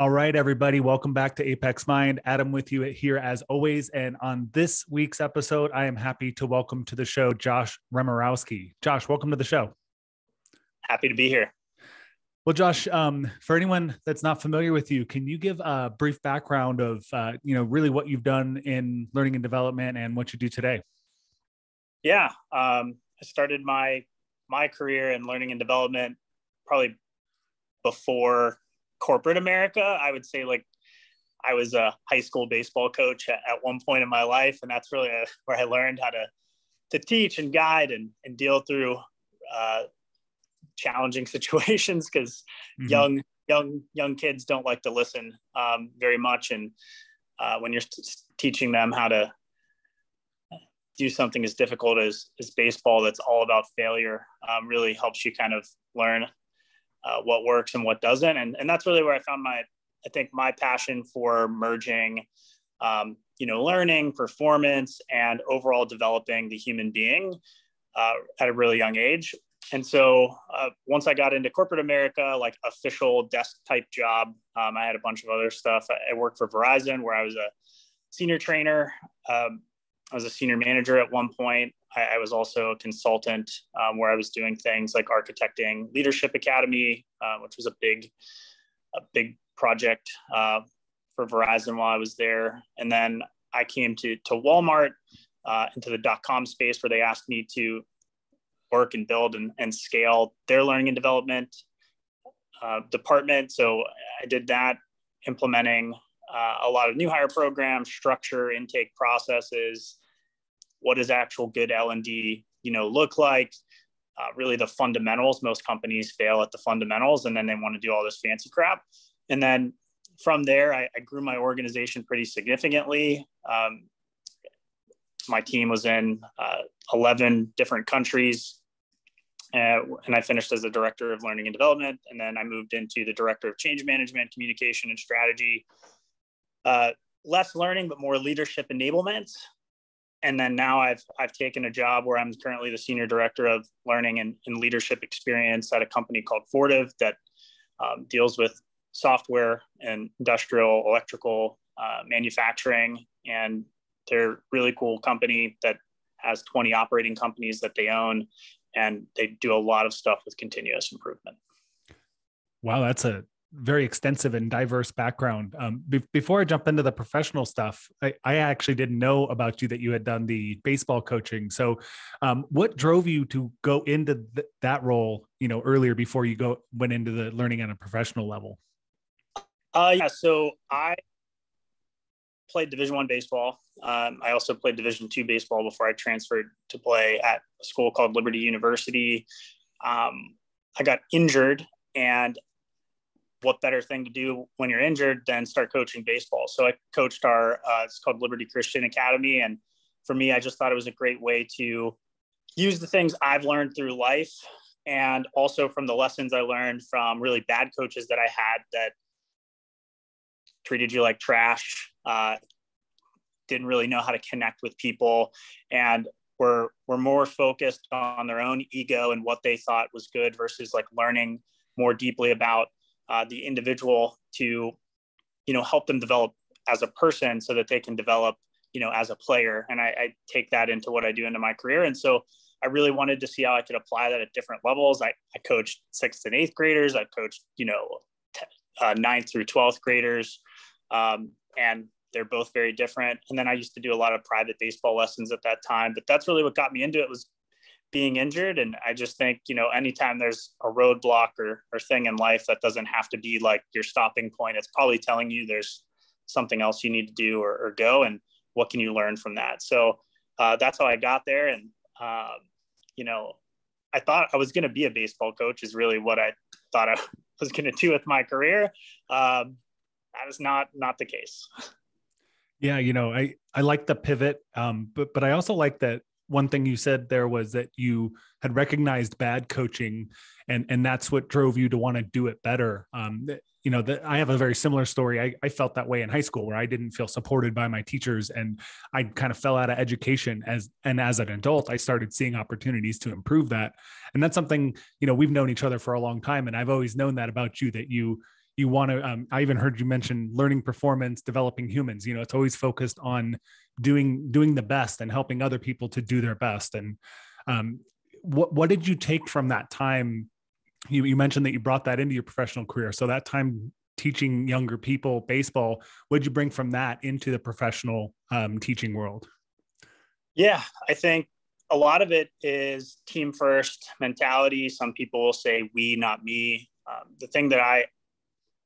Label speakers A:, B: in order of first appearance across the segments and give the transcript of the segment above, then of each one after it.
A: All right, everybody, welcome back to Apex Mind. Adam with you here as always. And on this week's episode, I am happy to welcome to the show Josh Remerowski. Josh, welcome to the show.
B: Happy to be here.
A: Well, Josh, for anyone that's not familiar with you, can you give a brief background of, really what you've done in learning and development and what you do today?
B: Yeah, I started my career in learning and development probably before corporate America. I would say I was a high school baseball coach at one point in my life. And that's really where I learned how to teach and guide and deal through challenging situations because young kids don't like to listen very much. And when you're teaching them how to do something as difficult as baseball, that's all about failure, really helps you kind of learn what works and what doesn't. And that's really where I found my passion for merging, learning, performance, and overall developing the human being at a really young age. And so once I got into corporate America, like official desk type job, I had a bunch of other stuff. I worked for Verizon where I was a senior trainer. I was a senior manager at one point. I was also a consultant where I was doing things like architecting Leadership Academy, which was a big project for Verizon while I was there. And then I came to Walmart into the .com space where they asked me to work and build and scale their learning and development department. So I did that, implementing a lot of new hire programs, structure, intake processes. What does actual good L&D, look like? Really the fundamentals. Most companies fail at the fundamentals and then they want to do all this fancy crap. And then from there, I grew my organization pretty significantly. My team was in 11 different countries. And I finished as the director of learning and development. And then I moved into the director of change management, communication, and strategy. Less learning, but more leadership enablement. And then now I've taken a job where I'm currently the senior director of learning and leadership experience at a company called Fortive that deals with software and industrial electrical manufacturing. And they're a really cool company that has 20 operating companies that they own. And they do a lot of stuff with continuous improvement.
A: Wow, that's a very extensive and diverse background. Before I jump into the professional stuff, I actually didn't know about you that you had done the baseball coaching. So what drove you to go into that role, earlier before you went into the learning on a professional level?
B: So I played Division I baseball. I also played Division II baseball before I transferred to play at a school called Liberty University. I got injured, and what better thing to do when you're injured than start coaching baseball? So I coached it's called Liberty Christian Academy. And for me, I just thought it was a great way to use the things I've learned through life and also from the lessons I learned from really bad coaches that I had that treated you like trash, didn't really know how to connect with people, and were more focused on their own ego and what they thought was good versus like learning more deeply about the individual to, help them develop as a person so that they can develop, as a player. And I take that into what I do into my career. And so I really wanted to see how I could apply that at different levels. I coached 6th and 8th graders. I coached, 9th through 12th graders. And they're both very different. And then I used to do a lot of private baseball lessons at that time, but that's really what got me into it, was being injured. And I just think, anytime there's a roadblock or thing in life, that doesn't have to be like your stopping point. It's probably telling you there's something else you need to do or go, and what can you learn from that? So that's how I got there. And, I thought I was going to be a baseball coach is really what I thought I was going to do with my career. That is not the case.
A: Yeah. I like the pivot. But I also like that one thing you said there was that you had recognized bad coaching and that's what drove you to want to do it better. I have a very similar story. I felt that way in high school where I didn't feel supported by my teachers and I kind of fell out of education as an adult, I started seeing opportunities to improve that. And that's something, we've known each other for a long time. And I've always known that about you, that you you want to, I even heard you mention learning performance, developing humans. It's always focused on doing the best and helping other people to do their best. And what did you take from that time? You mentioned that you brought that into your professional career. So that time teaching younger people baseball, what did you bring from that into the professional teaching world?
B: Yeah, I think a lot of it is team first mentality. Some people will say we, not me. The thing that I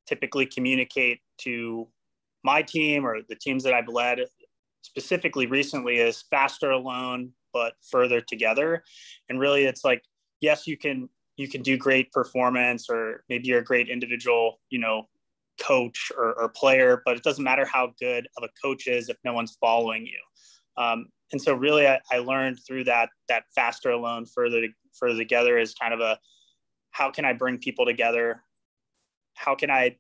B: typically communicate to my team or the teams that I've led specifically recently is faster alone, but further together. And really it's like, yes, you can do great performance, or maybe you're a great individual, coach or player, but it doesn't matter how good of a coach is if no one's following you. And so really I learned through that faster alone, further together is kind of how can I bring people together? How can I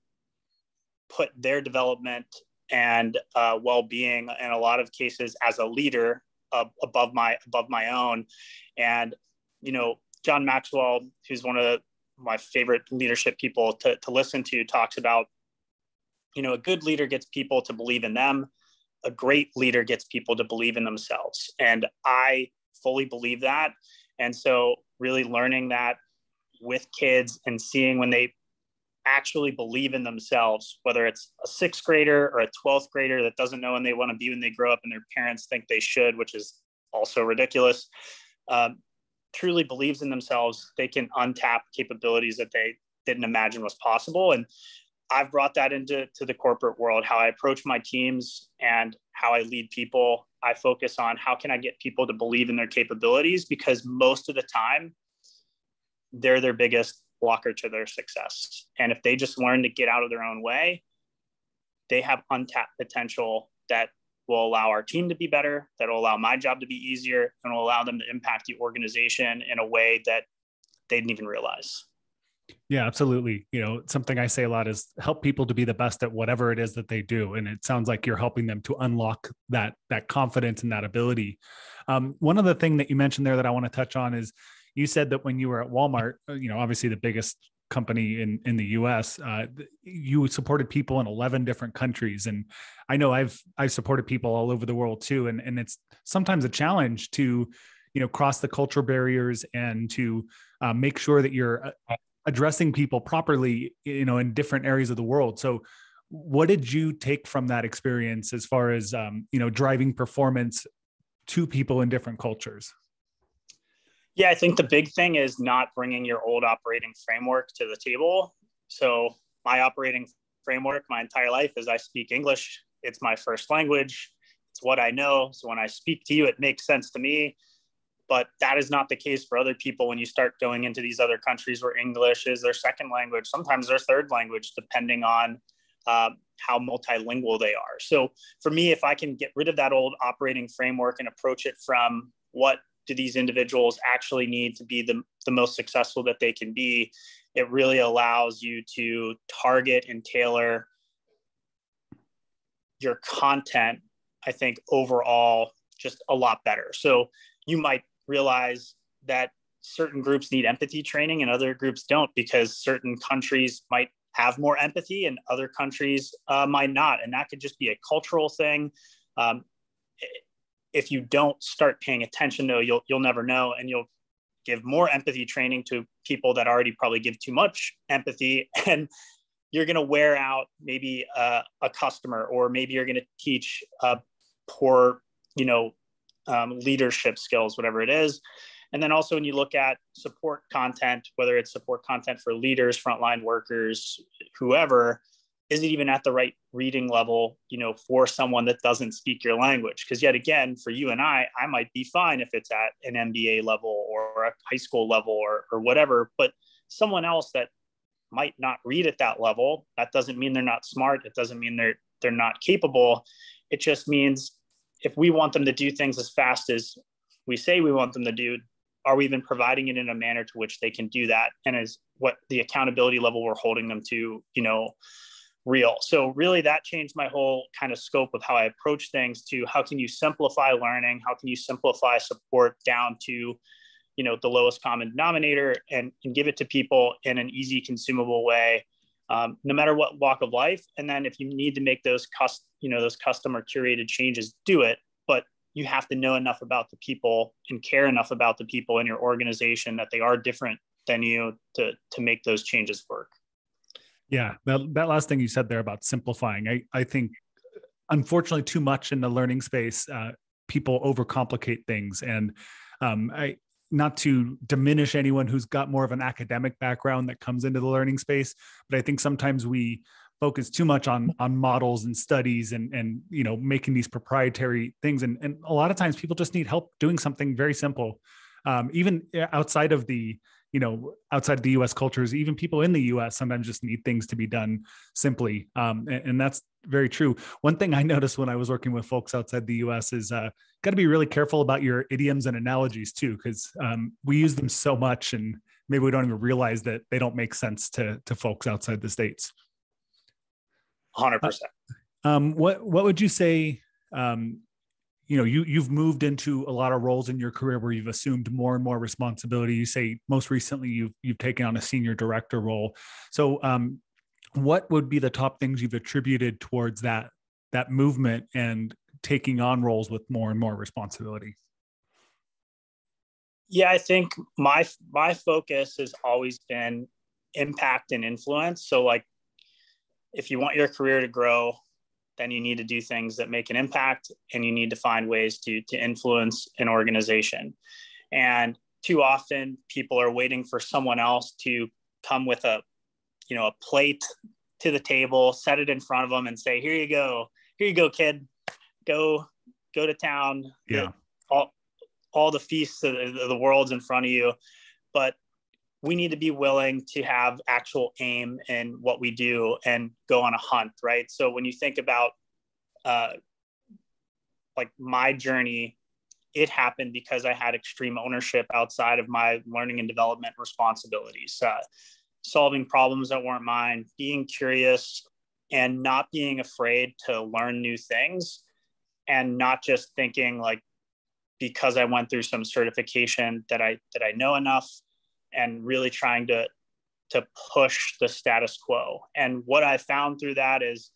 B: put their development and well-being in a lot of cases as a leader above my own? And, John Maxwell, who's one of my favorite leadership people to listen to, talks about, a good leader gets people to believe in them. A great leader gets people to believe in themselves. And I fully believe that. And so really learning that with kids and seeing when they actually believe in themselves, whether it's a sixth grader or a 12th grader that doesn't know when they want to be when they grow up and their parents think they should, which is also ridiculous, truly believes in themselves, they can untap capabilities that they didn't imagine was possible. And I've brought that into the corporate world, how I approach my teams and how I lead people. I focus on how can I get people to believe in their capabilities, because most of the time they're their biggest blocker to their success. And if they just learn to get out of their own way, they have untapped potential that will allow our team to be better, that will allow my job to be easier, and will allow them to impact the organization in a way that they didn't even realize.
A: Yeah, absolutely. Something I say a lot is help people to be the best at whatever it is that they do. And it sounds like you're helping them to unlock that confidence and that ability. One other thing that you mentioned there that I want to touch on is you said that when you were at Walmart, obviously the biggest company in the US, you supported people in 11 different countries. And I know I've supported people all over the world too. And it's sometimes a challenge to, cross the cultural barriers and to make sure that you're addressing people properly, in different areas of the world. So what did you take from that experience as far as, driving performance to people in different cultures?
B: Yeah, I think the big thing is not bringing your old operating framework to the table. So my operating framework my entire life is I speak English. It's my first language. It's what I know. So when I speak to you, it makes sense to me. But that is not the case for other people when you start going into these other countries where English is their second language, sometimes their third language, depending on how multilingual they are. So for me, if I can get rid of that old operating framework and approach it from what do these individuals actually need to be the most successful that they can be, it really allows you to target and tailor your content, I think, overall just a lot better. So you might realize that certain groups need empathy training and other groups don't, because certain countries might have more empathy and other countries might not. And that could just be a cultural thing. If you don't start paying attention, though, you'll never know. And you'll give more empathy training to people that already probably give too much empathy. And you're going to wear out maybe a customer, or maybe you're going to teach poor, leadership skills, whatever it is. And then also when you look at support content, whether it's support content for leaders, frontline workers, whoever, is it even at the right reading level, for someone that doesn't speak your language? Because yet again, for you and I might be fine if it's at an MBA level or a high school level or whatever, but someone else that might not read at that level, that doesn't mean they're not smart. It doesn't mean they're not capable. It just means if we want them to do things as fast as we say we want them to do, are we even providing it in a manner to which they can do that? And is what the accountability level we're holding them to, real? So really that changed my whole kind of scope of how I approach things, to how can you simplify learning? How can you simplify support down to, the lowest common denominator and give it to people in an easy, consumable way no matter what walk of life. And then if you need to make those those customer curated changes, do it. But you have to know enough about the people and care enough about the people in your organization that they are different than you to make those changes work.
A: Yeah, that last thing you said there about simplifying, I think unfortunately too much in the learning space, people overcomplicate things. And not to diminish anyone who's got more of an academic background that comes into the learning space, but I think sometimes we focus too much on models and studies and making these proprietary things. And a lot of times people just need help doing something very simple. Even outside of the US cultures, even people in the US sometimes just need things to be done simply. And that's very true. One thing I noticed when I was working with folks outside the US is got to be really careful about your idioms and analogies too, because we use them so much and maybe we don't even realize that they don't make sense to folks outside the States.
B: 100%.
A: What would you say, you've moved into a lot of roles in your career where you've assumed more and more responsibility. You say most recently you've taken on a senior director role. So what would be the top things you've attributed towards that movement and taking on roles with more and more responsibility?
B: Yeah, I think my focus has always been impact and influence. So like, if you want your career to grow, then you need to do things that make an impact, and you need to find ways to influence an organization. And too often people are waiting for someone else to come with a plate to the table, set it in front of them and say, here you go, kid, go to town.
A: Yeah.
B: All the feasts of the world's in front of you. But we need to be willing to have actual aim in what we do and go on a hunt, right? So when you think about like my journey, it happened because I had extreme ownership outside of my learning and development responsibilities, solving problems that weren't mine, being curious and not being afraid to learn new things, and not just thinking like, because I went through some certification that I know enough, and really trying to push the status quo. And what I found through that is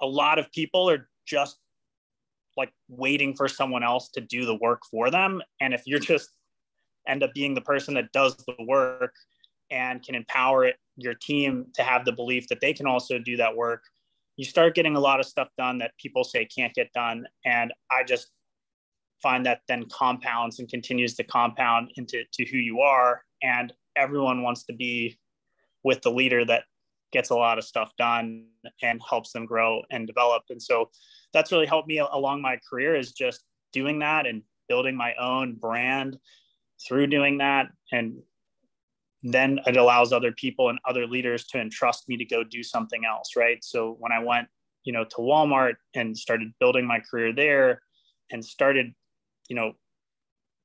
B: a lot of people are just like waiting for someone else to do the work for them. And if you're just end up being the person that does the work and can empower your team to have the belief that they can also do that work, you start getting a lot of stuff done that people say can't get done. And I just find that then compounds and continues to compound into who you are. And everyone wants to be with the leader that gets a lot of stuff done and helps them grow and develop. And so that's really helped me along my career, is just doing that and building my own brand through doing that. And then it allows other people and other leaders to entrust me to go do something else, right? So when I went, to Walmart and started building my career there and started,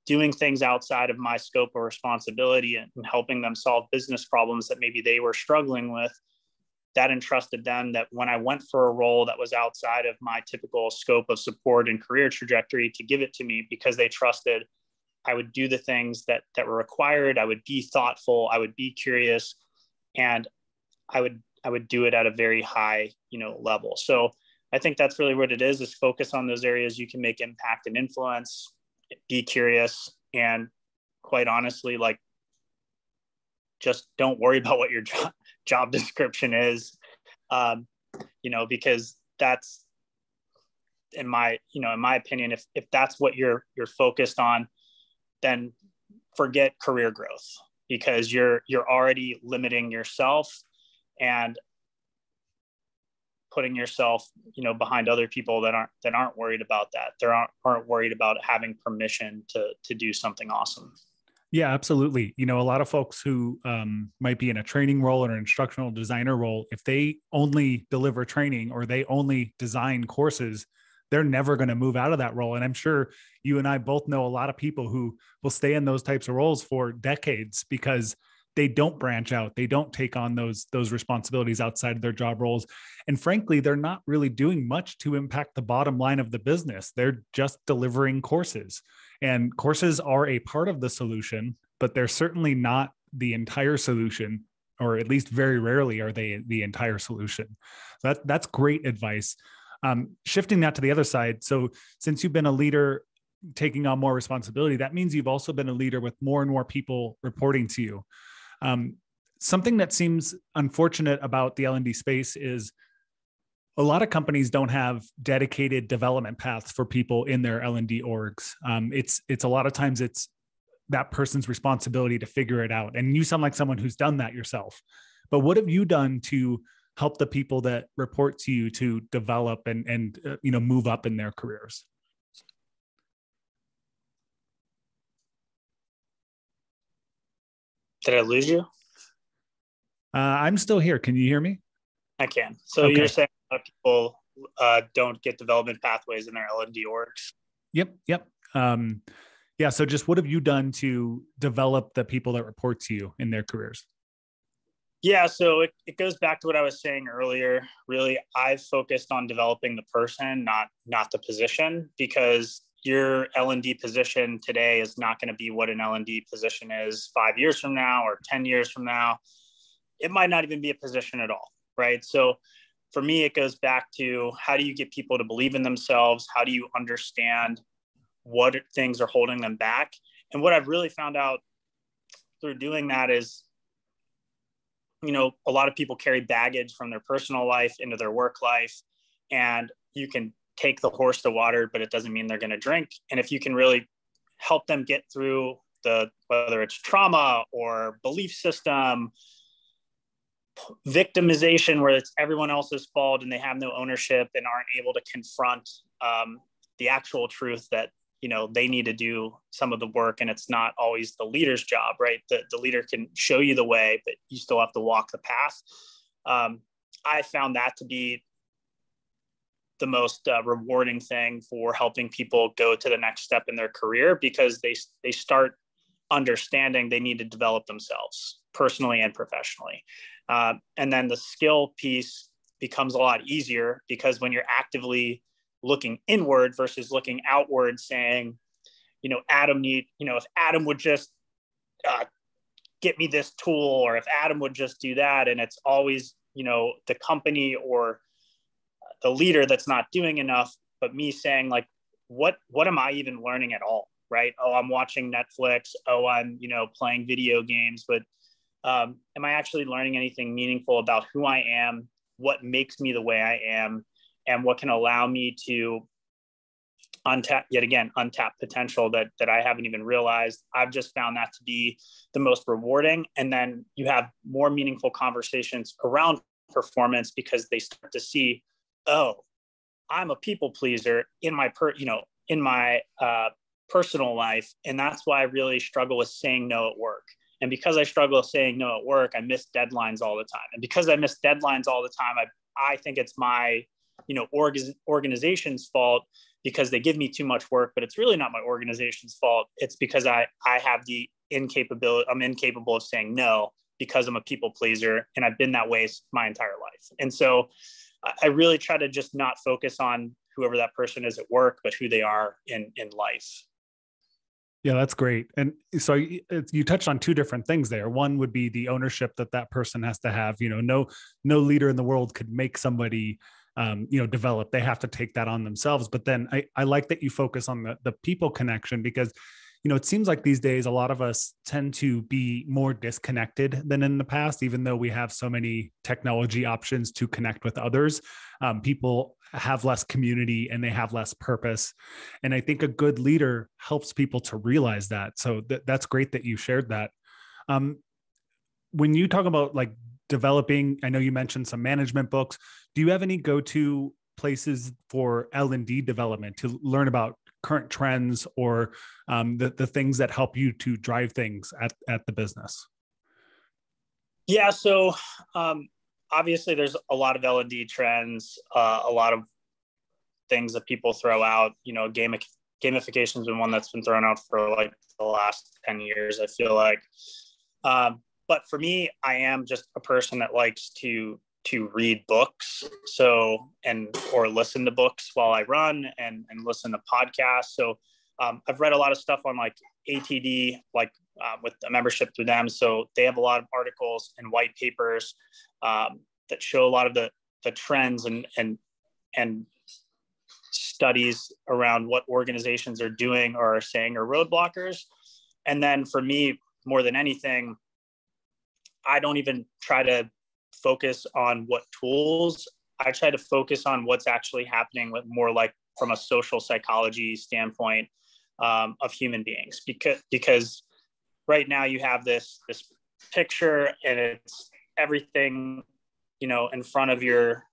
B: doing things outside of my scope of responsibility and helping them solve business problems that maybe they were struggling with, that entrusted them that when I went for a role that was outside of my typical scope of support and career trajectory, to give it to me because they trusted I would do the things that were required. I would be thoughtful. I would be curious, and I would do it at a very high, level. So I think that's really what it is focus on those areas you can make impact and influence, be curious, and quite honestly, like, just don't worry about what your job description is, because that's, in my opinion, if that's what you're focused on, then forget career growth, because you're already limiting yourself and putting yourself, behind other people that aren't worried about that. They aren't worried about having permission to do something awesome.
A: Yeah, absolutely. A lot of folks who might be in a training role or an instructional designer role, if they only deliver training or they only design courses, they're never going to move out of that role. And I'm sure you and I both know a lot of people who will stay in those types of roles for decades because they don't branch out. They don't take on those responsibilities outside of their job roles. And frankly, they're not really doing much to impact the bottom line of the business. They're just delivering courses. And courses are a part of the solution, but they're certainly not the entire solution or at least very rarely are they the entire solution. So that's great advice. Shifting that to the other side. So since you've been a leader taking on more responsibility, that means you've also been a leader with more and more people reporting to you. Something that seems unfortunate about the L&D space is a lot of companies don't have dedicated development paths for people in their L&D orgs. It's a lot of times it's that person's responsibility to figure it out. And you sound like someone who's done that yourself. But what have you done to help the people that report to you to develop and move up in their careers?
B: Did I lose you?
A: I'm still here. Can you hear me?
B: I can. So
A: Okay.
B: You're saying a lot of people don't get development pathways in their L&D orgs?
A: Yep. Yeah. So just what have you done to develop the people that report to you in their careers?
B: Yeah, so it goes back to what I was saying earlier. Really, I've focused on developing the person, not the position, because your L&D position today is not going to be what an L&D position is 5 years from now or 10 years from now. It might not even be a position at all, right? So for me, it goes back to how do you get people to believe in themselves? How do you understand what things are holding them back? And what I've really found out through doing that is, a lot of people carry baggage from their personal life into their work life, and you can take the horse to water, but it doesn't mean they're going to drink. And if you can really help them get through whether it's trauma or belief system, victimization, where it's everyone else's fault and they have no ownership and aren't able to confront the actual truth that, they need to do some of the work, and it's not always the leader's job, right? The leader can show you the way, but you still have to walk the path. I found that to be the most rewarding thing for helping people go to the next step in their career, because they start understanding they need to develop themselves personally and professionally. And then the skill piece becomes a lot easier, because when you're actively looking inward versus looking outward, saying, if Adam would just get me this tool, or if Adam would just do that, and it's always, the company or the leader that's not doing enough, but me saying, like, what am I even learning at all, right? Oh, I'm watching Netflix. Oh, I'm, playing video games, but am I actually learning anything meaningful about who I am, what makes me the way I am, and what can allow me to untap potential that I haven't even realized? I've just found that to be the most rewarding. And then you have more meaningful conversations around performance, because they start to see, oh, I'm a people pleaser in my personal life. And that's why I really struggle with saying no at work. And because I struggle with saying no at work, I miss deadlines all the time. And because I miss deadlines all the time, I think it's my organization's fault, because they give me too much work, but it's really not my organization's fault. It's because I have I'm incapable of saying no, because I'm a people pleaser, and I've been that way my entire life. And so I really try to just not focus on whoever that person is at work, but who they are in life.
A: Yeah, that's great. And so you touched on two different things there. One would be the ownership that person has to have. No leader in the world could make somebody develop. They have to take that on themselves. But then I like that you focus on the people connection, because it seems like these days a lot of us tend to be more disconnected than in the past, even though we have so many technology options to connect with others. People have less community and they have less purpose. And I think a good leader helps people to realize that. So that's great that you shared that. When you talk about like developing, I know you mentioned some management books. Do you have any go-to places for L&D development to learn about current trends or the things that help you to drive things at the business?
B: Yeah. So obviously there's a lot of L&D trends, a lot of things that people throw out. Gamification has been one that's been thrown out for like the last 10 years, I feel like. But for me, I am just a person that likes to read books, or listen to books while I run and listen to podcasts. So I've read a lot of stuff on like ATD, like with a membership through them. So they have a lot of articles and white papers that show a lot of the trends and studies around what organizations are doing or are saying are roadblockers. And then for me, more than anything, I don't even try to focus on what tools. I try to focus on what's actually happening with more like from a social psychology standpoint of human beings, because right now you have this picture and it's everything, in front of your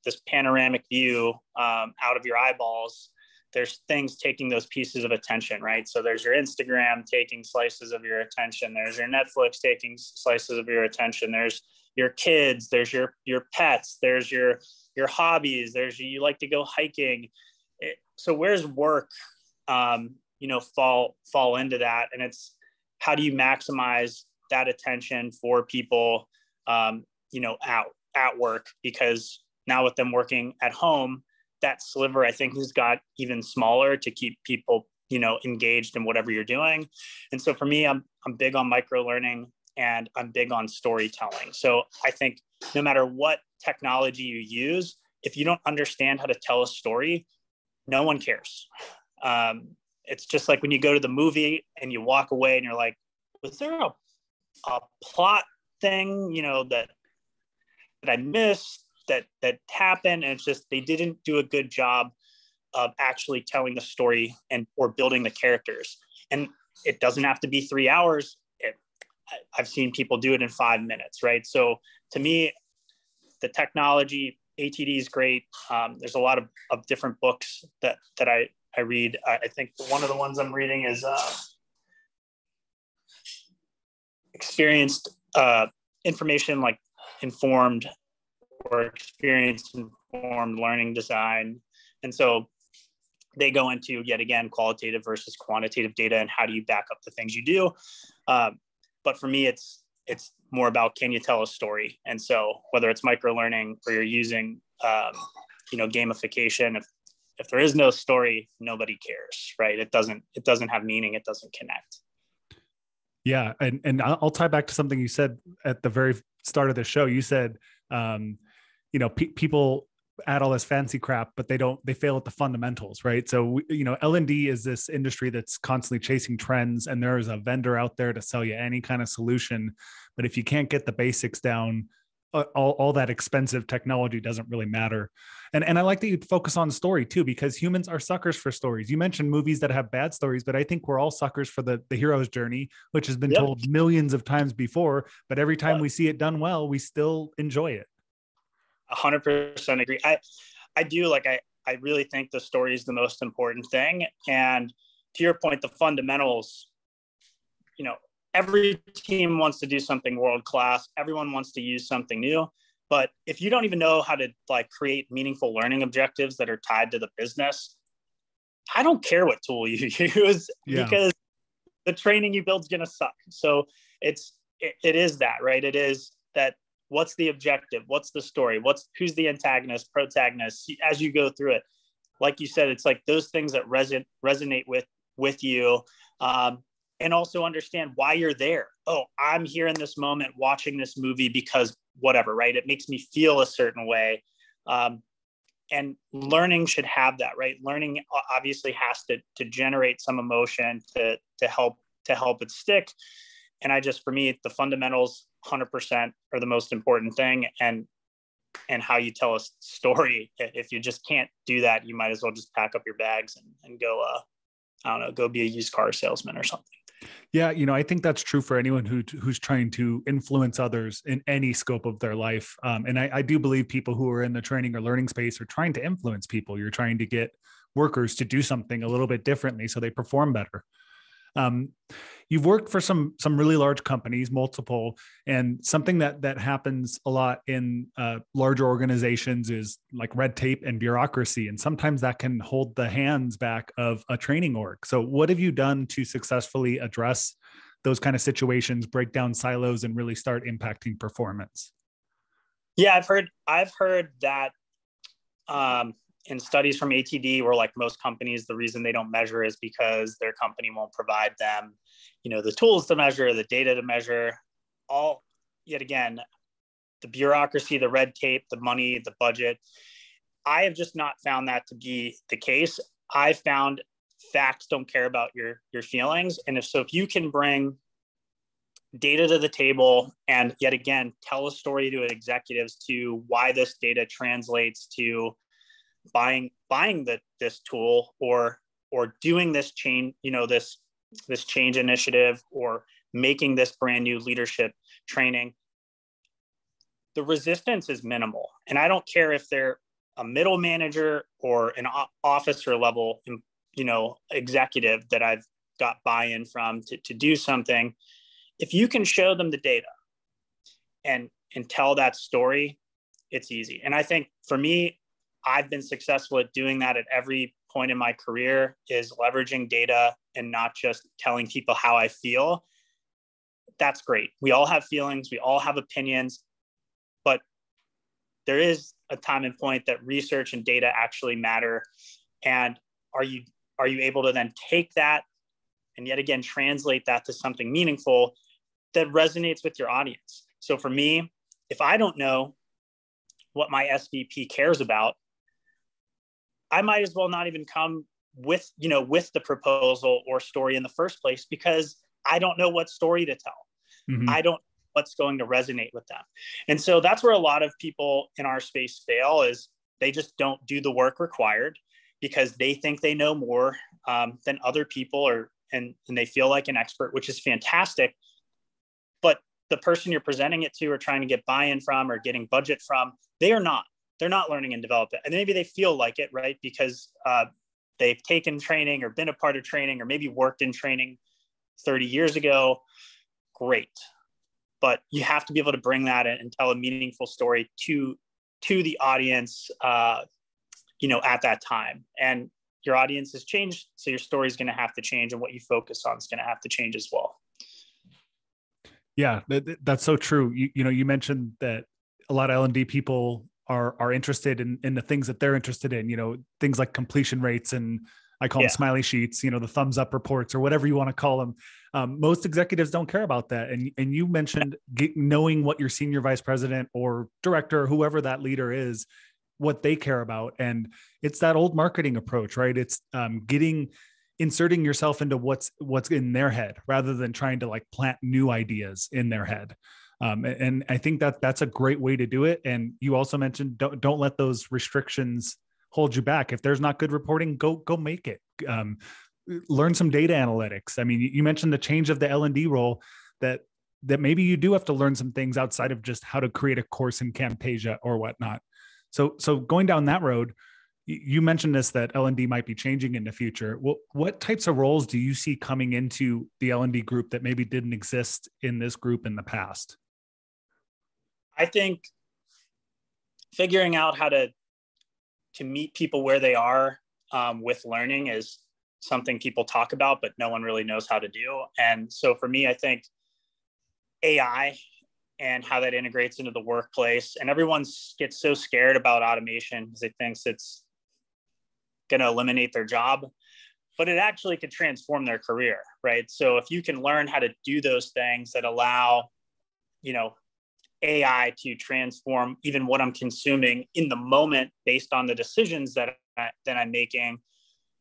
B: this panoramic view out of your eyeballs. There's things taking those pieces of attention, right? So there's your Instagram taking slices of your attention. There's your Netflix taking slices of your attention. There's your kids. There's your pets. There's your hobbies. You like to go hiking. So where's work, fall into that? And it's how do you maximize that attention for people, at work? Because now with them working at home, that sliver, I think, has got even smaller to keep people, engaged in whatever you're doing. And so for me, I'm big on micro learning and I'm big on storytelling. So I think no matter what technology you use, if you don't understand how to tell a story, no one cares. It's just like when you go to the movie and you walk away and you're like, was there a plot thing, that I missed that happened? And it's just, they didn't do a good job of actually telling the story or building the characters. And it doesn't have to be 3 hours. I've seen people do it in 5 minutes, right? So to me, the technology, ATD is great. There's a lot of different books that I read. I think one of the ones I'm reading is experienced information, like informed or experience informed learning design. And so they go into, yet again, qualitative versus quantitative data and how do you back up the things you do. But for me, it's more about, can you tell a story? And so whether it's micro learning or you're using, gamification, if there is no story, nobody cares, right? It doesn't have meaning. It doesn't connect.
A: Yeah. And I'll tie back to something you said at the very start of the show. You said, people add all this fancy crap, but they fail at the fundamentals, right? So, L&D is this industry that's constantly chasing trends, and there's a vendor out there to sell you any kind of solution. But if you can't get the basics down, all that expensive technology doesn't really matter. And I like that you focus on story too, because humans are suckers for stories. You mentioned movies that have bad stories, but I think we're all suckers for the hero's journey, which has been told millions of times before, but every time we see it done well, we still enjoy it.
B: 100% agree. I do, I really think the story is the most important thing. And to your point, the fundamentals, every team wants to do something world-class. Everyone wants to use something new. But if you don't even know how to create meaningful learning objectives that are tied to the business, I don't care what tool you use because the training you build is going to suck. So it is that, right? It is that. What's the objective? What's the story? Who's the antagonist, protagonist? As you go through it, like you said, it's like those things that resonate with you, and also understand why you're there. Oh, I'm here in this moment watching this movie because whatever, right? It makes me feel a certain way, and learning should have that, right? Learning obviously has to generate some emotion to help it stick. And for me, the fundamentals 100% are the most important thing. And how you tell a story. If you just can't do that, you might as well just pack up your bags and go, go be a used car salesman or something.
A: Yeah. I think that's true for anyone who's trying to influence others in any scope of their life. And I do believe people who are in the training or learning space are trying to influence people. You're trying to get workers to do something a little bit differently so they perform better. You've worked for some really large companies, multiple, and something that happens a lot in larger organizations is like red tape and bureaucracy. And sometimes that can hold the hands back of a training org. So what have you done to successfully address those kind of situations, break down silos, and really start impacting performance?
B: Yeah, I've heard that in studies from ATD, where like most companies, the reason they don't measure is because their company won't provide them, the tools to measure, the data to measure, all, yet again, the bureaucracy, the red tape, the money, the budget. I have just not found that to be the case. I found facts don't care about your feelings. And if you can bring data to the table and yet again, tell a story to executives to why this data translates to buying this tool or doing this change, this change initiative, or making this brand new leadership training, the resistance is minimal. And I don't care if they're a middle manager or an officer level, executive that I've got buy-in from to do something. If you can show them the data and tell that story, it's easy. And I think for me, I've been successful at doing that at every point in my career, is leveraging data and not just telling people how I feel. That's great. We all have feelings. We all have opinions, but there is a time and point that research and data actually matter. And are you able to then take that and yet again, translate that to something meaningful that resonates with your audience? So for me, if I don't know what my SVP cares about, I might as well not even come with the proposal or story in the first place, because I don't know what story to tell.
A: Mm-hmm.
B: I don't know what's going to resonate with them. And so that's where a lot of people in our space fail, is they just don't do the work required because they think they know more than other people, and they feel like an expert, which is fantastic. But the person you're presenting it to or trying to get buy-in from or getting budget from, they're not learning and developing. And maybe they feel like it, right? Because they've taken training or been a part of training or maybe worked in training 30 years ago. Great. But you have to be able to bring that in and tell a meaningful story to the audience, at that time. And your audience has changed, so your story is going to have to change, and what you focus on is going to have to change as well.
A: Yeah, that's so true. You mentioned that a lot of L&D people are interested in the things that they're interested in, things like completion rates, and I call them smiley sheets, the thumbs up reports or whatever you want to call them. Most executives don't care about that. And you mentioned knowing what your senior vice president or director, whoever that leader is, what they care about. And it's that old marketing approach, right? It's inserting yourself into what's in their head rather than trying to like plant new ideas in their head. And I think that's a great way to do it. And you also mentioned, don't let those restrictions hold you back. If there's not good reporting, go make it. Learn some data analytics. I mean, you mentioned the change of the L&D role, that maybe you do have to learn some things outside of just how to create a course in Camtasia or whatnot. So going down that road, you mentioned this, that L&D might be changing in the future. What types of roles do you see coming into the L&D group that maybe didn't exist in this group in the past?
B: I think figuring out how to meet people where they are with learning is something people talk about, but no one really knows how to do. And so for me, I think AI and how that integrates into the workplace, and everyone gets so scared about automation because they think it's going to eliminate their job, but it actually could transform their career, right? So if you can learn how to do those things that allow, AI to transform even what I'm consuming in the moment based on the decisions that I'm making,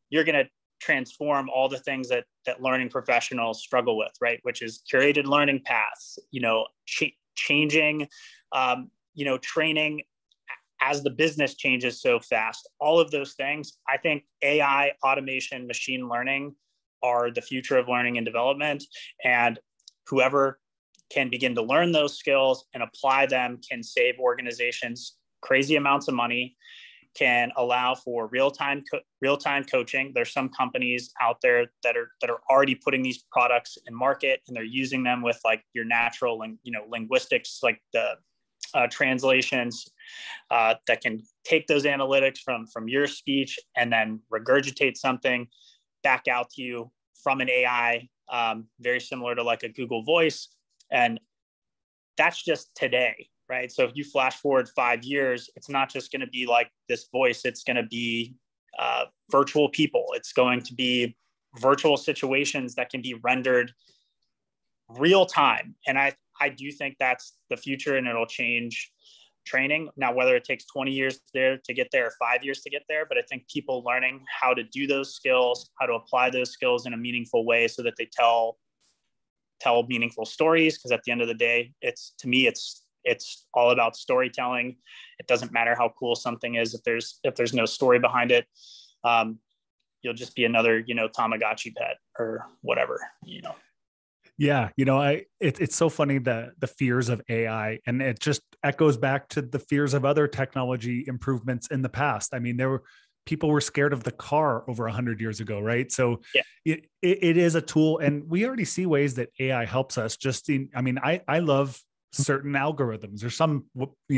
B: you're going to transform all the things that learning professionals struggle with, right? Which is curated learning paths, changing, training as the business changes so fast. All of those things, I think AI, automation, machine learning are the future of learning and development. And whoever can begin to learn those skills and apply them can save organizations crazy amounts of money, can allow for real-time coaching. There's some companies out there that are already putting these products in market, and they're using them with like your natural linguistics, like the translations that can take those analytics from your speech and then regurgitate something back out to you from an AI, very similar to like a Google Voice. And that's just today. right? So if you flash forward 5 years, it's not just going to be like this voice. It's going to be virtual people. It's going to be virtual situations that can be rendered real time. And I do think that's the future, and it'll change training. Now, whether it takes 20 years there to get there or 5 years to get there, but I think people learning how to do those skills, how to apply those skills in a meaningful way so that they tell meaningful stories. Because at the end of the day, to me, it's all about storytelling. It doesn't matter how cool something is if there's no story behind it. You'll just be another, Tamagotchi pet or whatever.
A: Yeah, it's so funny, the fears of AI, and it just echoes back to the fears of other technology improvements in the past. I mean, people were scared of the car over 100 years ago, right? So
B: yeah.
A: it is a tool, and we already see ways that AI helps us. I love certain algorithms. There's some,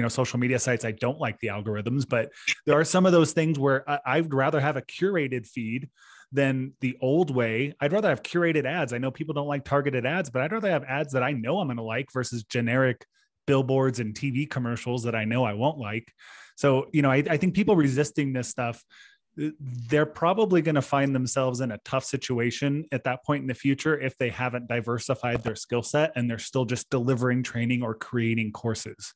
A: social media sites I don't like the algorithms, but there are some of those things where I'd rather have a curated feed than the old way. I'd rather have curated ads. I know people don't like targeted ads, but I'd rather have ads that I know I'm going to like versus generic billboards and TV commercials that I know I won't like. So, I think people resisting this stuff, they're probably going to find themselves in a tough situation at that point in the future if they haven't diversified their skill set and they're still just delivering training or creating courses.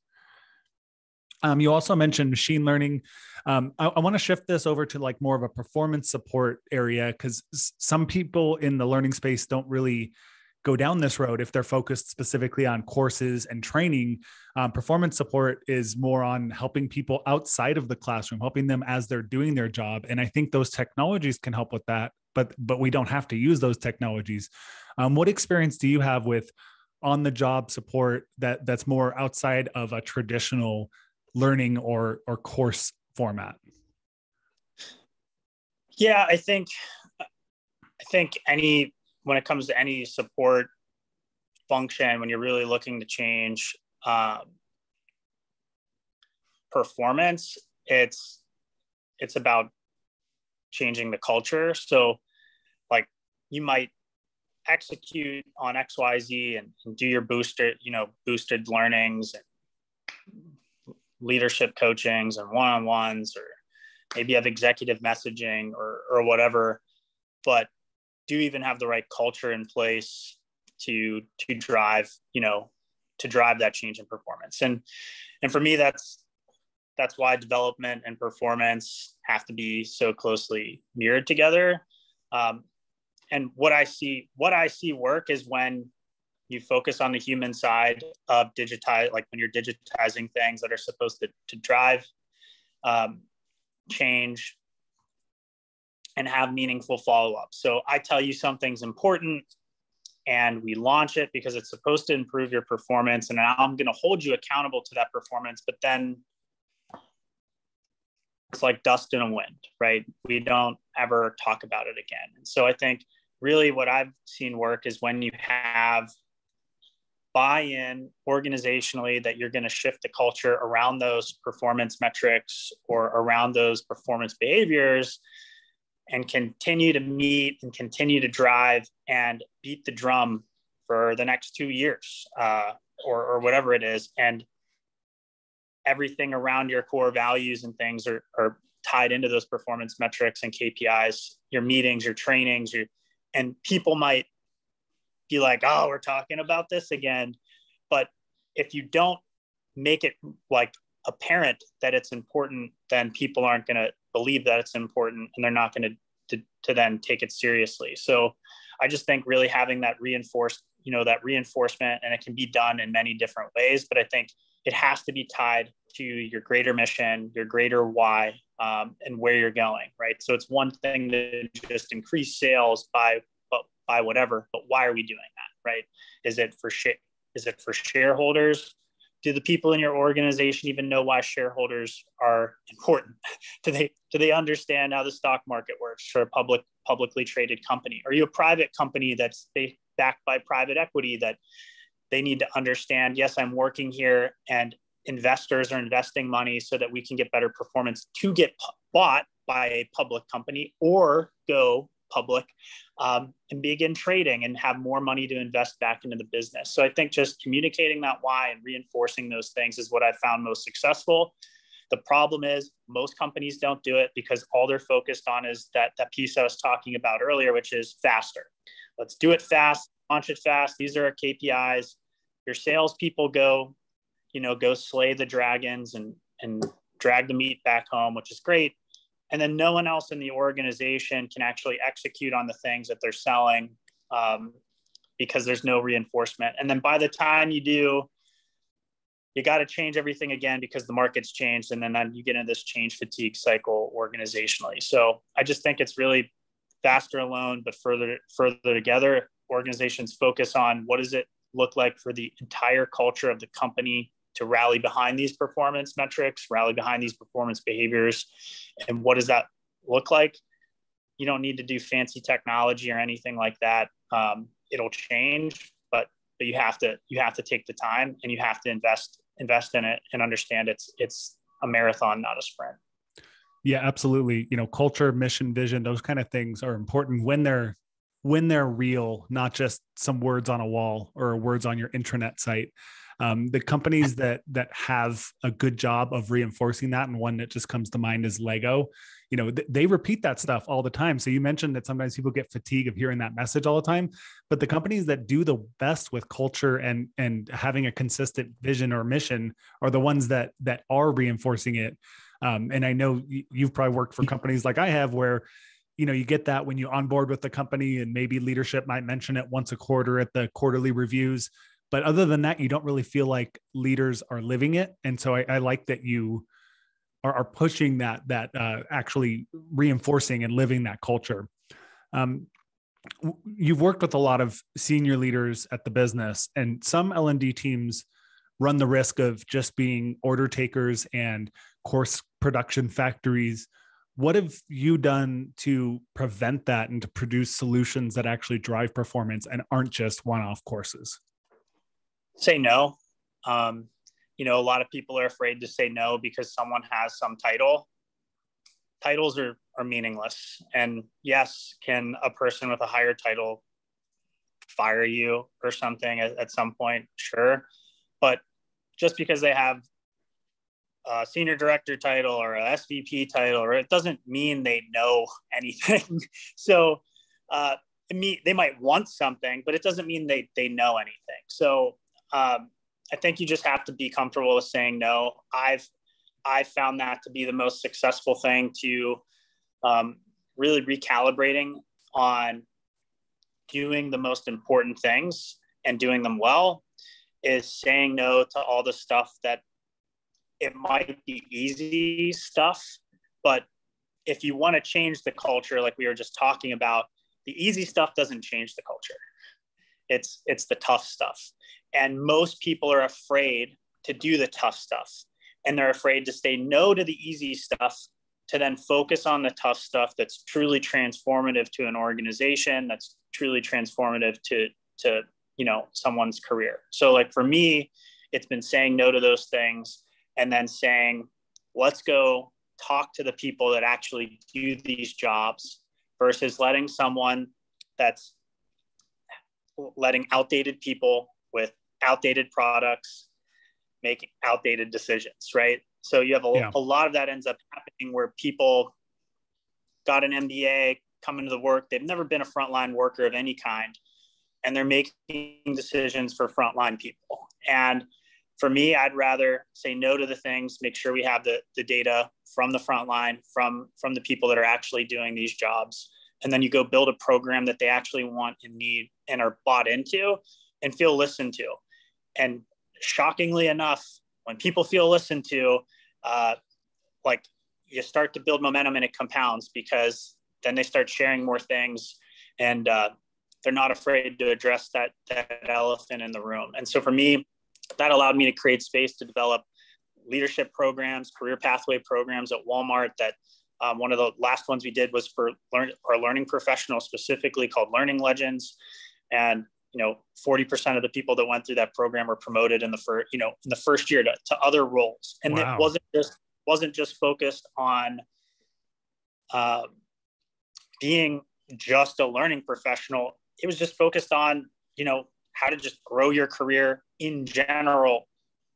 A: You also mentioned machine learning. I want to shift this over to like more of a performance support area, because some people in the learning space don't really go down this road if they're focused specifically on courses and training. Performance support is more on helping people outside of the classroom, helping them as they're doing their job. And I think those technologies can help with that, but we don't have to use those technologies. What experience do you have with on-the-job support that's more outside of a traditional learning or course format?
B: Yeah, I think when it comes to any support function, when you're really looking to change performance, it's about changing the culture. So like you might execute on XYZ and do your boosted learnings and leadership coachings and one-on-ones, or maybe have executive messaging or whatever, but do you even have the right culture in place to drive that change in performance? And for me, that's why development and performance have to be so closely mirrored together. And what I see work is when you focus on the human side of like when you're digitizing things that are supposed to drive change and have meaningful follow-up. So I tell you something's important and we launch it because it's supposed to improve your performance, and I'm going to hold you accountable to that performance, but then it's like dust in a wind, right? We don't ever talk about it again. And so I think really what I've seen work is when you have buy-in organizationally that you're going to shift the culture around those performance metrics or around those performance behaviors, and continue to meet and continue to drive and beat the drum for the next 2 years or whatever it is. And everything around your core values and things are tied into those performance metrics and KPIs, your meetings, your trainings, and people might be like, oh, we're talking about this again. But if you don't make it like apparent that it's important, then people aren't going to believe that it's important, and they're not going to then take it seriously. So I just think really having that reinforcement, and it can be done in many different ways, but I think it has to be tied to your greater mission, your greater why, and where you're going, right? So it's one thing to just increase sales by whatever, but why are we doing that, right? Is it for shareholders? Do the people in your organization even know why shareholders are important? Do they understand how the stock market works for a publicly traded company? Are you a private company that's backed by private equity that they need to understand, yes, I'm working here and investors are investing money so that we can get better performance to get bought by a public company or go public, and begin trading and have more money to invest back into the business. So I think just communicating that why and reinforcing those things is what I found most successful. The problem is most companies don't do it because all they're focused on is that piece I was talking about earlier, which is faster. Let's do it fast, launch it fast. These are our KPIs. Your salespeople go slay the dragons and drag the meat back home, which is great. And then no one else in the organization can actually execute on the things that they're selling because there's no reinforcement. And then by the time you do, you got to change everything again because the market's changed. And then you get into this change fatigue cycle organizationally. So I just think it's really faster alone, but further together. Organizations focus on what does it look like for the entire culture of the company to rally behind these performance metrics, rally behind these performance behaviors. And what does that look like? You don't need to do fancy technology or anything like that. It'll change, but you have to take the time and you have to invest in it and understand it's a marathon, not a sprint.
A: Yeah, absolutely. Culture, mission, vision, those kind of things are important when they're real, not just some words on a wall or words on your intranet site. The companies that have a good job of reinforcing that, and one that just comes to mind is Lego. They repeat that stuff all the time. So you mentioned that sometimes people get fatigue of hearing that message all the time, but the companies that do the best with culture and having a consistent vision or mission are the ones that are reinforcing it. And I know you've probably worked for companies like I have where you get that when you onboard with the company and maybe leadership might mention it once a quarter at the quarterly reviews. But other than that, you don't really feel like leaders are living it. And so I like that you are pushing that actually reinforcing and living that culture. You've worked with a lot of senior leaders at the business, and some L&D teams run the risk of just being order takers and course production factories. What have you done to prevent that and to produce solutions that actually drive performance and aren't just one-off courses?
B: Say no. A lot of people are afraid to say no because someone has some title. Titles are meaningless. And yes, can a person with a higher title fire you or something at some point? Sure. But just because they have a senior director title or a SVP title, or it doesn't mean they know anything. So they might want something, but it doesn't mean they know anything. So I think you just have to be comfortable with saying no. I've found that to be the most successful thing to really recalibrating on doing the most important things and doing them well, is saying no to all the stuff that it might be easy stuff. But if you want to change the culture, like we were just talking about, the easy stuff doesn't change the culture. It's the tough stuff. And most people are afraid to do the tough stuff. And they're afraid to say no to the easy stuff to then focus on the tough stuff that's truly transformative to an organization, that's truly transformative to someone's career. So like for me, it's been saying no to those things and then saying, let's go talk to the people that actually do these jobs versus letting outdated people with outdated products make outdated decisions, right? So you have a lot of that ends up happening where people got an MBA, come into the work, they've never been a frontline worker of any kind, and they're making decisions for frontline people. And for me, I'd rather say no to the things, make sure we have the data from the frontline, from the people that are actually doing these jobs. And then you go build a program that they actually want and need and are bought into and feel listened to. And shockingly enough, when people feel listened to, you start to build momentum and it compounds, because then they start sharing more things and they're not afraid to address that elephant in the room. And so for me, that allowed me to create space to develop leadership programs, career pathway programs at Walmart. That one of the last ones we did was for our learning professionals, specifically called Learning Legends. And 40% of the people that went through that program were promoted in the first year to other roles. And It wasn't just focused on being just a learning professional. It was just focused on, how to just grow your career in general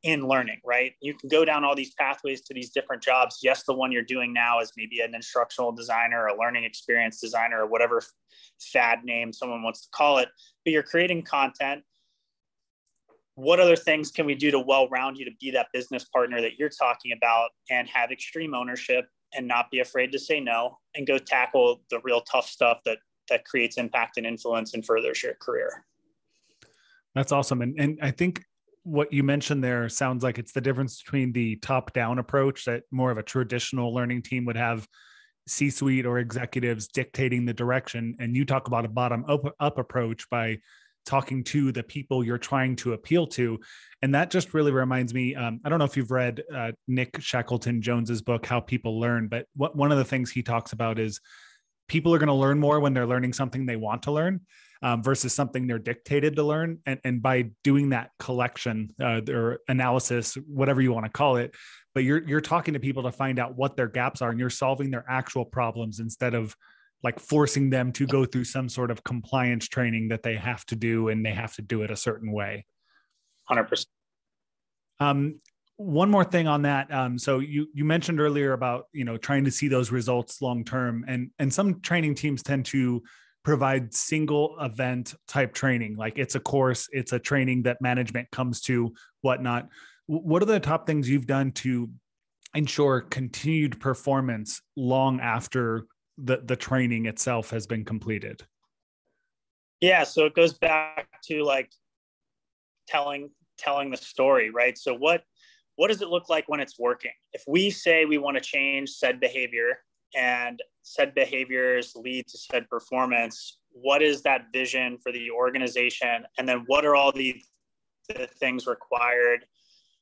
B: in learning, right? You can go down all these pathways to these different jobs. Yes, the one you're doing now is maybe an instructional designer, a learning experience designer, or whatever fad name someone wants to call it, but you're creating content. What other things can we do to well-round you to be that business partner that you're talking about and have extreme ownership and not be afraid to say no and go tackle the real tough stuff that creates impact and influence and furthers your career?
A: That's awesome. And I think what you mentioned there sounds like it's the difference between the top-down approach that more of a traditional learning team would have C-suite or executives dictating the direction. And you talk about a bottom-up approach by talking to the people you're trying to appeal to. And that just really reminds me, I don't know if you've read Nick Shackleton Jones's book, How People Learn, but one of the things he talks about is people are going to learn more when they're learning something they want to learn versus something they're dictated to learn. And by doing that collection or analysis, whatever you want to call it, but you're talking to people to find out what their gaps are and you're solving their actual problems instead of like forcing them to go through some sort of compliance training that they have to do and they have to do it a certain way.
B: 100%.
A: One more thing on that. So you mentioned earlier about, trying to see those results long-term, and some training teams tend to provide single event type training. Like it's a course, it's a training that management comes to, whatnot. What are the top things you've done to ensure continued performance long after the training itself has been completed?
B: Yeah. So it goes back to like telling the story, right? So what does it look like when it's working? If we say we want to change said behavior and said behaviors lead to said performance, what is that vision for the organization? And then what are all the things required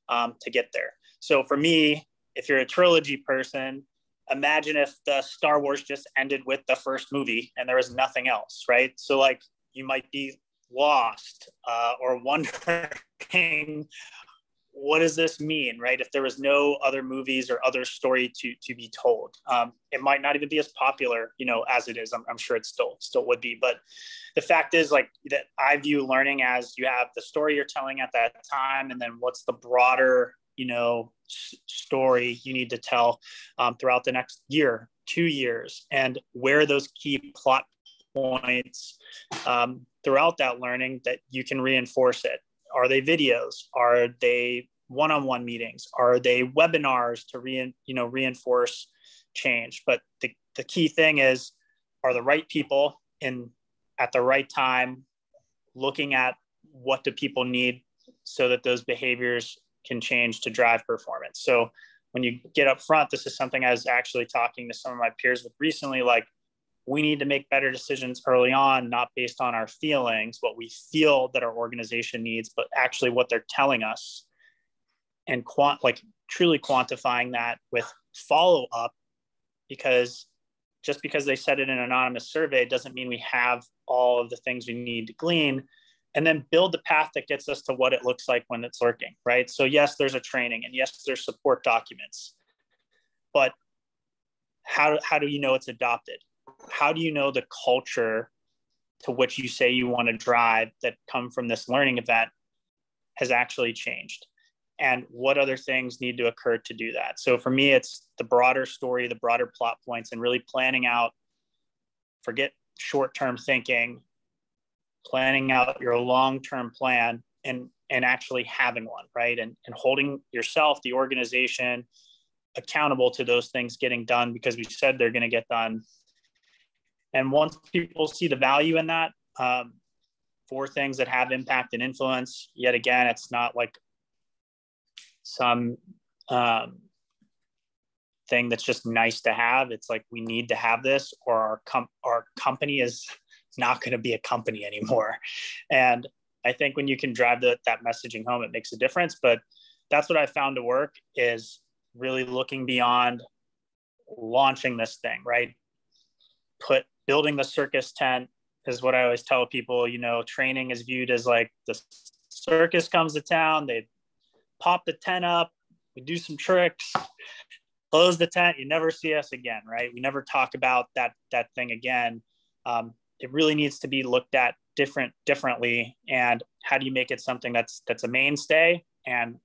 B: to get there? So for me, if you're a trilogy person, imagine if the Star Wars just ended with the first movie and there was nothing else, right? So like you might be lost or wondering, what does this mean, right? If there was no other movies or other story to be told, it might not even be as popular, as it is. I'm sure it still would be. But the fact is like that I view learning as you have the story you're telling at that time, and then what's the broader, story you need to tell throughout the next year, 2 years, and where those key plot points throughout that learning that you can reinforce it. Are they videos? Are they one-on-one meetings? Are they webinars to reinforce change? But the key thing is, are the right people at the right time looking at what do people need so that those behaviors can change to drive performance? So when you get up front, this is something I was actually talking to some of my peers with recently, like we need to make better decisions early on, not based on our feelings, what we feel that our organization needs, but actually what they're telling us, and truly quantifying that with follow-up, because just because they said it in an anonymous survey doesn't mean we have all of the things we need to glean, and then build the path that gets us to what it looks like when it's working, right? So yes, there's a training, and yes, there's support documents, but how do you know it's adopted? How do you know the culture to which you say you want to drive that come from this learning event has actually changed? And what other things need to occur to do that? So for me, it's the broader story, the broader plot points, and really planning out, forget short-term thinking, planning out your long-term plan and actually having one, right? And holding yourself, the organization, accountable to those things getting done because we said they're going to get done. And once people see the value in that, for things that have impact and influence, yet again, it's not like some thing that's just nice to have. It's like, we need to have this, or our company is not going to be a company anymore. And I think when you can drive that messaging home, it makes a difference. But that's what I found to work, is really looking beyond launching this thing, right? Building the circus tent is what I always tell people. Training is viewed as like the circus comes to town, they pop the tent up, we do some tricks, close the tent, you never see us again, right? We never talk about that thing again. It really needs to be looked at differently. And how do you make it something that's a mainstay and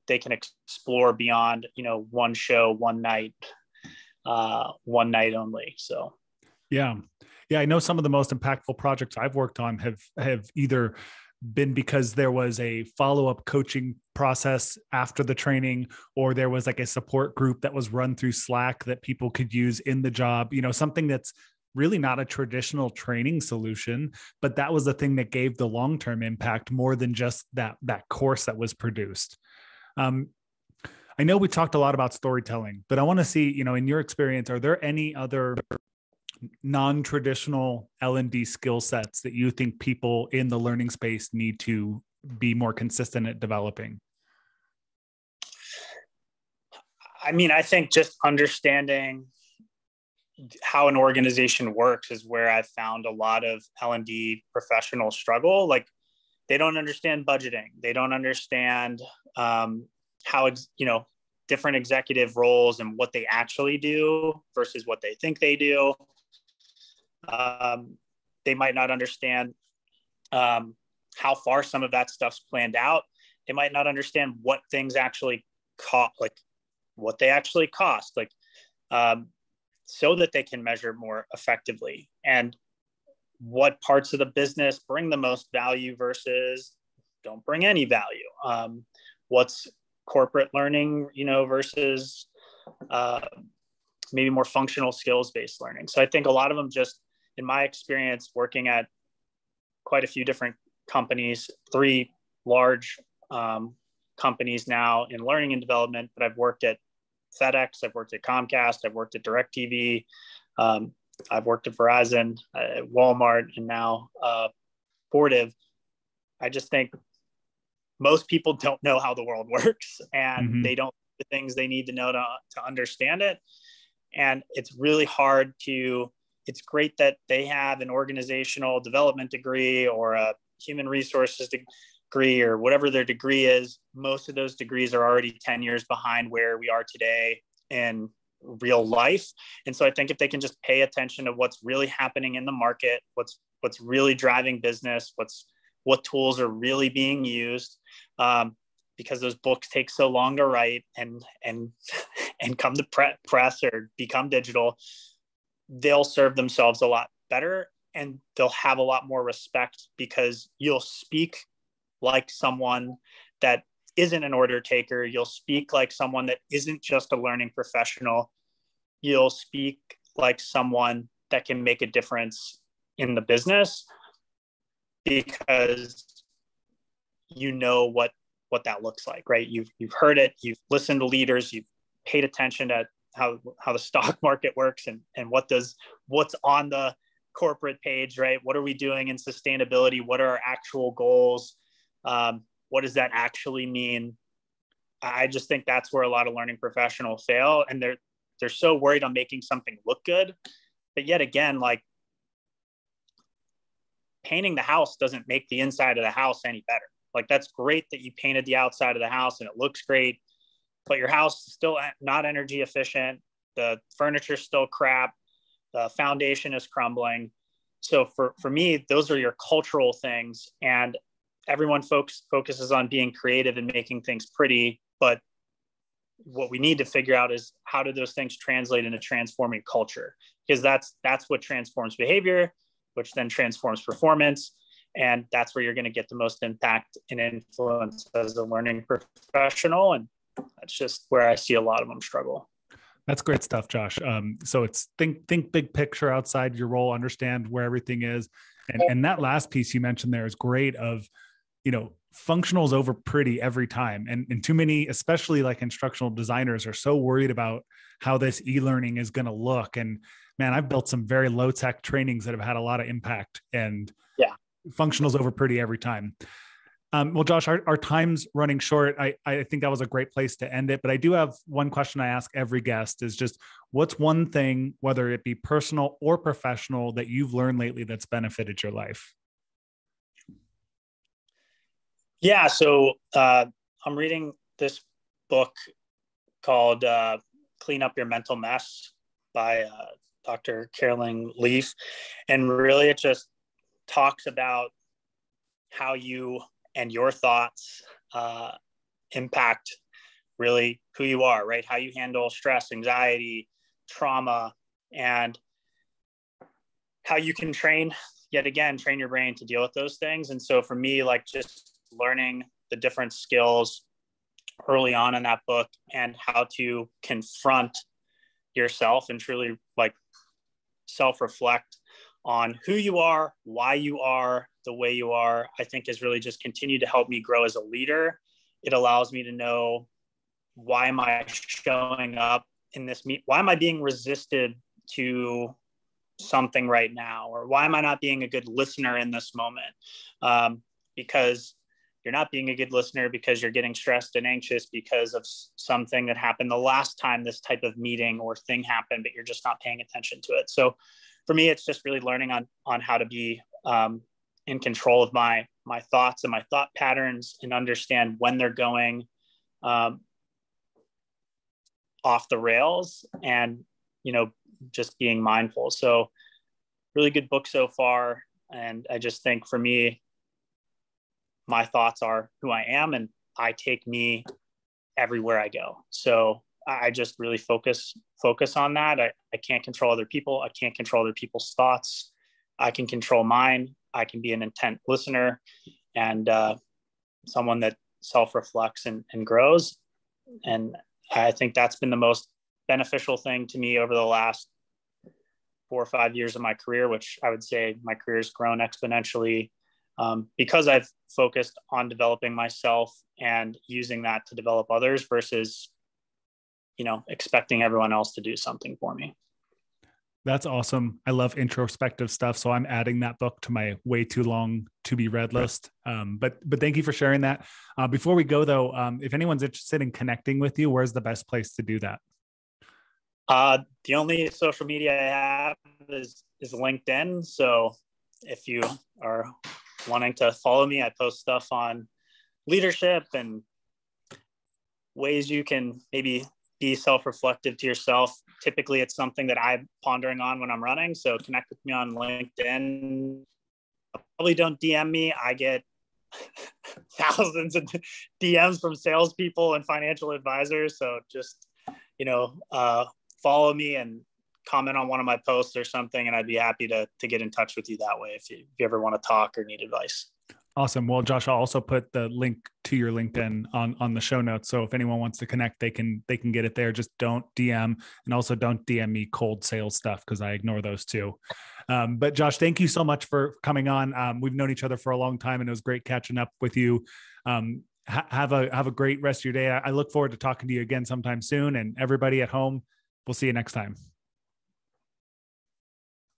B: they can explore beyond, one show, one night only. So,
A: yeah. Yeah. I know some of the most impactful projects I've worked on have either been because there was a follow-up coaching process after the training, or there was like a support group that was run through Slack that people could use in the job, something that's really not a traditional training solution, but that was the thing that gave the long-term impact more than just that course that was produced. I know we talked a lot about storytelling, but I want to see, in your experience, are there any other non-traditional L&D skill sets that you think people in the learning space need to be more consistent at developing?
B: I mean, I think just understanding how an organization works is where I've found a lot of L&D professionals struggle. Like, they don't understand budgeting. They don't understand how, different executive roles and what they actually do versus what they think they do. They might not understand how far some of that stuff's planned out. They might not understand what things actually cost, like what they actually cost, like so that they can measure more effectively, and what parts of the business bring the most value versus don't bring any value. What's corporate learning, versus maybe more functional skills-based learning. So I think a lot of them, just in my experience working at quite a few different companies, 3 large companies now in learning and development, but I've worked at FedEx, I've worked at Comcast, I've worked at DirecTV, I've worked at Verizon, Walmart, and now Fortive. I just think most people don't know how the world works, and they don't know the things they need to know to understand it. And it's really hard it's great that they have an organizational development degree or a human resources degree or whatever their degree is. Most of those degrees are already 10 years behind where we are today in real life. And so I think if they can just pay attention to what's really happening in the market, what's really driving business, what tools are really being used, because those books take so long to write and come to press or become digital, they'll serve themselves a lot better, and they'll have a lot more respect because you'll speak like someone that isn't an order taker. You'll speak like someone that isn't just a learning professional. You'll speak like someone that can make a difference in the business because you know what that looks like, right? You've heard it, you've listened to leaders, you've paid attention to how the stock market works and what's on the corporate page, right? What are we doing in sustainability? What are our actual goals? What does that actually mean? I just think that's where a lot of learning professionals fail, and they're so worried on making something look good. But yet again, like, painting the house doesn't make the inside of the house any better. Like, that's great that you painted the outside of the house and it looks great, but your house is still not energy efficient. The furniture is still crap. The foundation is crumbling. So for me, those are your cultural things, and everyone focuses on being creative and making things pretty. But what we need to figure out is, how do those things translate into transforming culture? Because that's what transforms behavior, which then transforms performance. And that's where you're going to get the most impact and influence as a learning professional. And that's just where I see a lot of them struggle.
A: That's great stuff, Josh. So it's think big picture outside your role, understand where everything is. And that last piece you mentioned there is great of, functionals over pretty every time. And too many, especially like instructional designers, are so worried about how this e-learning is going to look. And man, I've built some very low tech trainings that have had a lot of impact, and functionals over pretty every time. Well, Josh, our time's running short. I think that was a great place to end it, but I do have one question I ask every guest is just, what's one thing, whether it be personal or professional, that you've learned lately that's benefited your life?
B: Yeah. So I'm reading this book called Clean Up Your Mental Mess by Dr. Carolyn Leaf. And really it just talks about how you and your thoughts impact really who you are, right? How you handle stress, anxiety, trauma, and how you can train your brain to deal with those things. And so for me, like just learning the different skills early on in that book and how to confront yourself and truly like self-reflect on who you are, why you are the way you are, I think has really just continued to help me grow as a leader. It allows me to know, why am I showing up in this why am I being resisted to something right now? Or why am I not being a good listener in this moment? Because you're not being a good listener because you're getting stressed and anxious because of something that happened the last time this type of meeting or thing happened, but you're just not paying attention to it. So for me, it's just really learning on how to be in control of my thoughts and my thought patterns and understand when they're going off the rails and, just being mindful. So really good book so far. And I just think for me, my thoughts are who I am and I take me everywhere I go. So I just really focus on that. I can't control other people. I can't control other people's thoughts. I can control mine. I can be an intent listener and someone that self-reflects and grows. And I think that's been the most beneficial thing to me over the last 4 or 5 years of my career, which I would say my career has grown exponentially because I've focused on developing myself and using that to develop others versus, expecting everyone else to do something for me.
A: That's awesome. I love introspective stuff. So I'm adding that book to my way too long to be read list. But thank you for sharing that. Before we go though, if anyone's interested in connecting with you, where's the best place to do that?
B: The only social media I have is LinkedIn. So if you are wanting to follow me, I post stuff on leadership and ways you can maybe be self-reflective to yourself. Typically, it's something that I'm pondering on when I'm running. So connect with me on LinkedIn. Probably don't DM me. I get thousands of DMs from salespeople and financial advisors. So just, follow me and comment on one of my posts or something. And I'd be happy to get in touch with you that way if you ever want to talk or need advice.
A: Awesome. Well, Josh, I'll also put the link to your LinkedIn on the show notes. So if anyone wants to connect, they can get it there. Just don't DM, and also don't DM me cold sales stuff because I ignore those too. But Josh, thank you so much for coming on. We've known each other for a long time and it was great catching up with you. Have a great rest of your day. I look forward to talking to you again sometime soon, and everybody at home, we'll see you next time.